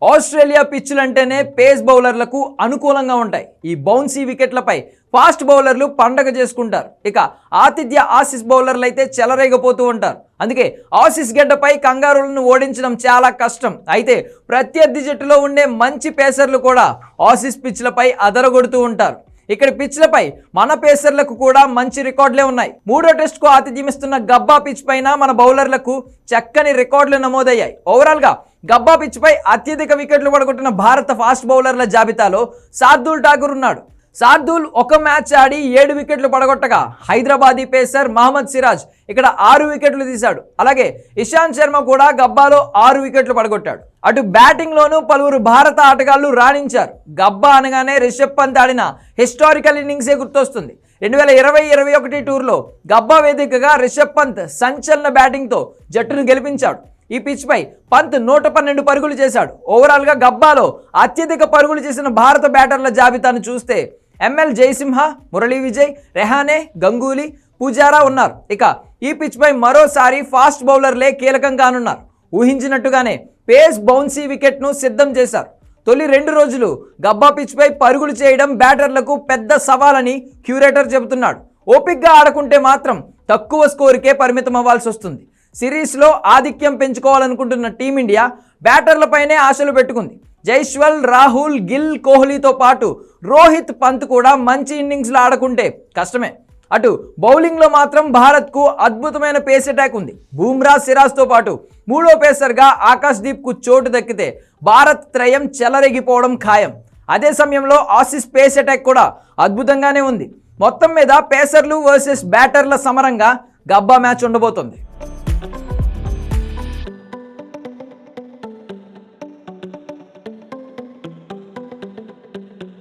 Australia పిచ్చులంటేనే face బౌలర్లకు అనుకూలంగా ఉంటాయి. ఈ బౌన్సీ వికెట్లపై ఫాస్ట్ బౌలర్లు పండగ చేసుకుంటారు. ఇక ఆతిథ్య ఆసీస్ బౌలర్లు అయితే చెలరేగపోతూ ఉంటారు. అందుకే ఆసీస్ గడ్డపై కంగారులను ఓడించడం చాలా కష్టం. అయితే ప్రత్యర్థి జట్టులో ఉండే మంచి పేసర్లు కూడా ఆసీస్ పిచ్లపై అదరగొడుతూ ఉంటారు. ఇక్కడ పిచ్లపై మన పేసర్లకు కూడా మంచి రికార్డులే ఉన్నాయి. మూడో టెస్ట్కు ఆతిథ్యమిస్తున్న గబ్బా పిచ్ పైన మన బౌలర్లకు చక్కని రికార్డులు నమోదయ్యాయి. ఓవరాల్గా గబ్బా పిచ్ పై అత్యధిక వికెట్లు పడగొట్టిన భారత ఫాస్ట్ బౌలర్ల జాబితాలో శార్దూల్ ఠాకూర్ ఉన్నాడు. శార్దూల్ ఒక మ్యాచ్ ఆడి 7 వికెట్లు పడగొట్టగా హైదరాబాదీ పేసర్ మహమ్మద్ సిరాజ్ ఇక్కడ 6 వికెట్లు తీశాడు. అలాగే ఇషాంత్ శర్మ కూడా గబ్బాలో 6 వికెట్లు పడగొట్టాడు. అటు బ్యాటింగ్లోనూ పలువురు భారత ఆటగాళ్లు రాణించారు. గబ్బా అనగానే రిషబ్ పంత్ ఆడిన హిస్టారికల్ ఇన్నింగ్సే గుర్తొస్తుంది. 2020-21 టూర్లో గబ్బా వేదికగా రిషబ్ పంత్ సంచలన బ్యాటింగ్తో జట్టును గెలిపించాడు. ఈ పిచ్ పై పంత్ 112 పరుగులు చేశాడు. ఓవరాల్గా గబ్బాలో అత్యధిక పరుగులు చేసిన భారత బ్యాటర్ల జాబితాను చూస్తే ఎంఎల్ జయసింహ, మురళీ విజయ్, రెహానే, గంగూలీ, పుజారా ఉన్నారు. ఇక ఈ పిచ్ పై మరోసారి ఫాస్ట్ బౌలర్లే కీలకం కానున్నారు. ఊహించినట్టుగానే పేస్ బౌన్సీ వికెట్ను సిద్ధం చేశారు. తొలి 2 రోజులు గబ్బా పిచ్ పై పరుగులు చేయడం బ్యాటర్లకు పెద్ద సవాలని క్యూరేటర్ చెబుతున్నాడు. ఓపిక్గా ఆడుకుంటే మాత్రం తక్కువ స్కోరుకే పరిమితం అవ్వాల్సి వస్తుంది. సిరీస్లో ఆధిక్యం పెంచుకోవాలనుకుంటున్న టీమిండియా బ్యాటర్లపైనే ఆశలు పెట్టుకుంది. జైస్వాల్, రాహుల్, గిల్, కోహ్లీతో పాటు రోహిత్, పంత్ కూడా మంచి ఇన్నింగ్స్లో ఆడుకుంటే కష్టమే. అటు బౌలింగ్లో మాత్రం భారత్కు అద్భుతమైన పేస్ అటాక్ ఉంది. బూమ్రా, సిరాజ్తో పాటు మూడో పేసర్గా ఆకాశ్దీప్కు చోటు దక్కితే భారత్ త్రయం చెలరేగిపోవడం ఖాయం. అదే సమయంలో ఆసీస్ పేస్ అటాక్ కూడా అద్భుతంగానే ఉంది. మొత్తం మీద పేసర్లు వర్సెస్ బ్యాటర్ల సమరంగా గబ్బా మ్యాచ్ ఉండబోతోంది.